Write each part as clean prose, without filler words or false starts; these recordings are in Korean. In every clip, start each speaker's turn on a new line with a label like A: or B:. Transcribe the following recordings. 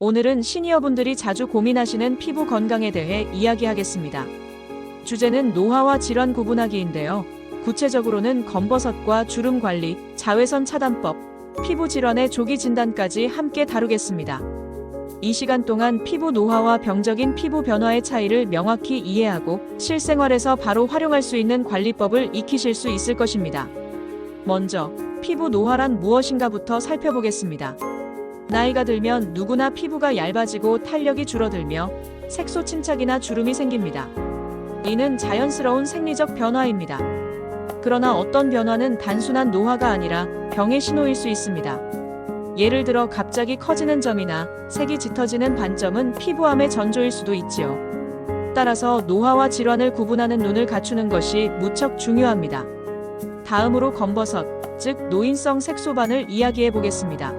A: 오늘은 시니어분들이 자주 고민하시는 피부 건강에 대해 이야기하겠습니다. 주제는 노화와 질환 구분하기인데요. 구체적으로는 검버섯과 주름 관리, 자외선 차단법, 피부 질환의 조기 진단까지 함께 다루겠습니다. 이 시간 동안 피부 노화와 병적인 피부 변화의 차이를 명확히 이해하고 실생활에서 바로 활용할 수 있는 관리법을 익히실 수 있을 것입니다. 먼저 피부 노화란 무엇인가부터 살펴보겠습니다. 나이가 들면 누구나 피부가 얇아지고 탄력이 줄어들며 색소 침착이나 주름이 생깁니다. 이는 자연스러운 생리적 변화입니다. 그러나 어떤 변화는 단순한 노화가 아니라 병의 신호일 수 있습니다. 예를 들어 갑자기 커지는 점이나 색이 짙어지는 반점은 피부암의 전조일 수도 있지요. 따라서 노화와 질환을 구분하는 눈을 갖추는 것이 무척 중요합니다. 다음으로 검버섯, 즉 노인성 색소반을 이야기해 보겠습니다.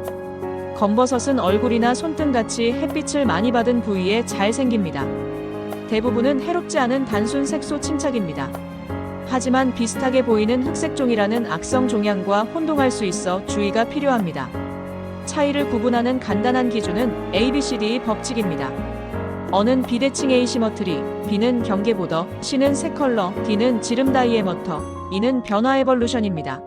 A: 검버섯은 얼굴이나 손등같이 햇빛을 많이 받은 부위에 잘 생깁니다. 대부분은 해롭지 않은 단순 색소 침착입니다. 하지만 비슷하게 보이는 흑색종이라는 악성 종양과 혼동할 수 있어 주의가 필요합니다. 차이를 구분하는 간단한 기준은 ABCD 법칙입니다. 어는 비대칭 A 시머트리, B는 경계보더, C는 색컬러, D는 지름 다이에머터, E는 변화 에볼루션입니다.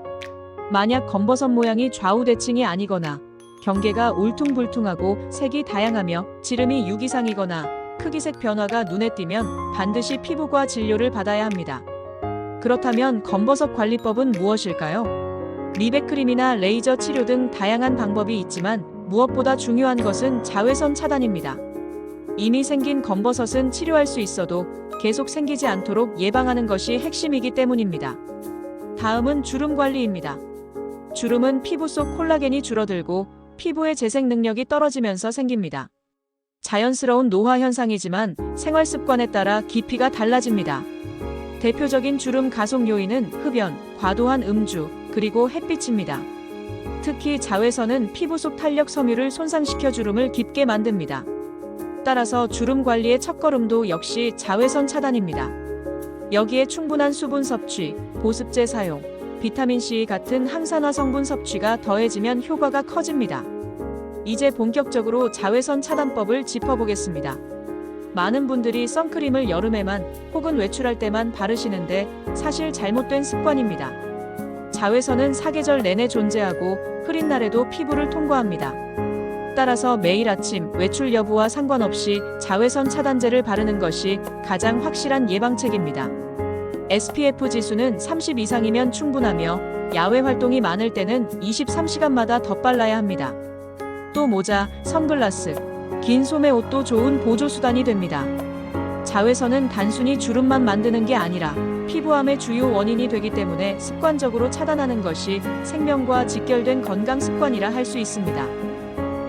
A: 만약 검버섯 모양이 좌우 대칭이 아니거나 경계가 울퉁불퉁하고 색이 다양하며 지름이 6 이상이거나 크기색 변화가 눈에 띄면 반드시 피부과 진료를 받아야 합니다. 그렇다면 검버섯 관리법은 무엇일까요? 미백크림이나 레이저 치료 등 다양한 방법이 있지만 무엇보다 중요한 것은 자외선 차단입니다. 이미 생긴 검버섯은 치료할 수 있어도 계속 생기지 않도록 예방하는 것이 핵심이기 때문입니다. 다음은 주름 관리입니다. 주름은 피부 속 콜라겐이 줄어들고 피부의 재생 능력이 떨어지면서 생깁니다. 자연스러운 노화 현상이지만 생활 습관에 따라 깊이가 달라집니다. 대표적인 주름 가속 요인은 흡연, 과도한 음주, 그리고 햇빛입니다. 특히 자외선은 피부 속 탄력 섬유를 손상시켜 주름을 깊게 만듭니다. 따라서 주름 관리의 첫걸음도 역시 자외선 차단입니다. 여기에 충분한 수분 섭취, 보습제 사용, 비타민C 같은 항산화 성분 섭취가 더해지면 효과가 커집니다. 이제 본격적으로 자외선 차단법을 짚어보겠습니다. 많은 분들이 선크림을 여름에만 혹은 외출할 때만 바르시는데 사실 잘못된 습관입니다. 자외선은 사계절 내내 존재하고 흐린 날에도 피부를 통과합니다. 따라서 매일 아침 외출 여부와 상관없이 자외선 차단제를 바르는 것이 가장 확실한 예방책입니다. SPF 지수는 30 이상이면 충분하며 야외 활동이 많을 때는 23시간마다 덧발라야 합니다. 또 모자, 선글라스, 긴 소매 옷도 좋은 보조수단이 됩니다. 자외선은 단순히 주름만 만드는 게 아니라 피부암의 주요 원인이 되기 때문에 습관적으로 차단하는 것이 생명과 직결된 건강 습관이라 할 수 있습니다.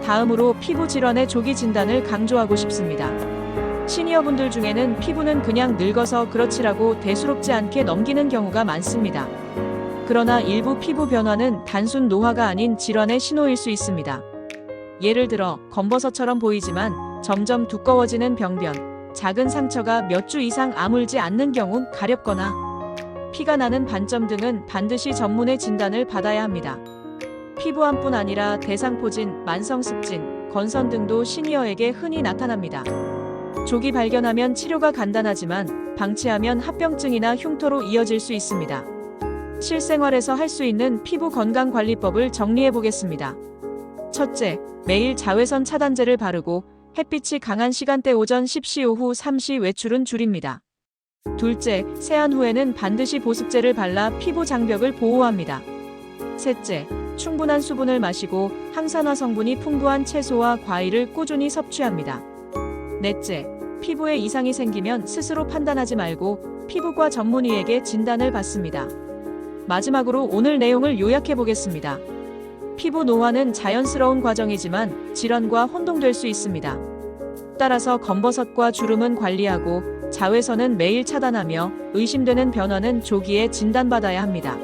A: 다음으로 피부 질환의 조기 진단을 강조하고 싶습니다. 시니어분들 중에는 피부는 그냥 늙어서 그렇지라고 대수롭지 않게 넘기는 경우가 많습니다. 그러나 일부 피부 변화는 단순 노화가 아닌 질환의 신호일 수 있습니다. 예를 들어 검버섯처럼 보이지만 점점 두꺼워지는 병변, 작은 상처가 몇 주 이상 아물지 않는 경우, 가렵거나 피가 나는 반점 등은 반드시 전문의 진단을 받아야 합니다. 피부암뿐 아니라 대상포진, 만성습진, 건선 등도 시니어에게 흔히 나타납니다. 조기 발견하면 치료가 간단하지만 방치하면 합병증이나 흉터로 이어질 수 있습니다. 실생활에서 할 수 있는 피부 건강 관리법을 정리해 보겠습니다. 첫째, 매일 자외선 차단제를 바르고 햇빛이 강한 시간대 오전 10시 오후 3시 외출은 줄입니다. 둘째, 세안 후에는 반드시 보습제를 발라 피부 장벽을 보호합니다. 셋째, 충분한 수분을 마시고 항산화 성분이 풍부한 채소와 과일을 꾸준히 섭취합니다. 넷째, 피부에 이상이 생기면 스스로 판단하지 말고 피부과 전문의에게 진단을 받습니다. 마지막으로 오늘 내용을 요약해 보겠습니다. 피부 노화는 자연스러운 과정이지만 질환과 혼동될 수 있습니다. 따라서 검버섯과 주름은 관리하고 자외선은 매일 차단하며 의심되는 변화는 조기에 진단받아야 합니다.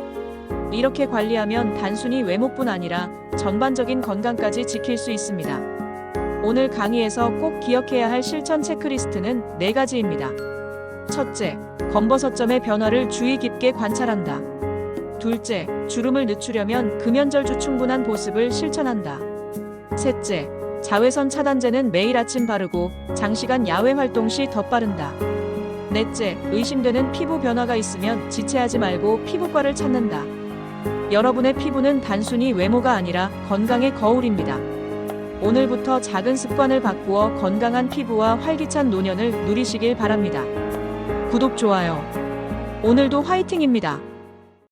A: 이렇게 관리하면 단순히 외모뿐 아니라 전반적인 건강까지 지킬 수 있습니다. 오늘 강의에서 꼭 기억해야 할 실천 체크리스트는 4가지입니다. 첫째, 검버섯점의 변화를 주의 깊게 관찰한다. 둘째, 주름을 늦추려면 금연절주 충분한 보습을 실천한다. 셋째, 자외선 차단제는 매일 아침 바르고 장시간 야외 활동 시 덧바른다. 넷째, 의심되는 피부 변화가 있으면 지체하지 말고 피부과를 찾는다. 여러분의 피부는 단순히 외모가 아니라 건강의 거울입니다. 오늘부터 작은 습관을 바꾸어 건강한 피부와 활기찬 노년을 누리시길 바랍니다. 구독, 좋아요. 오늘도 화이팅입니다.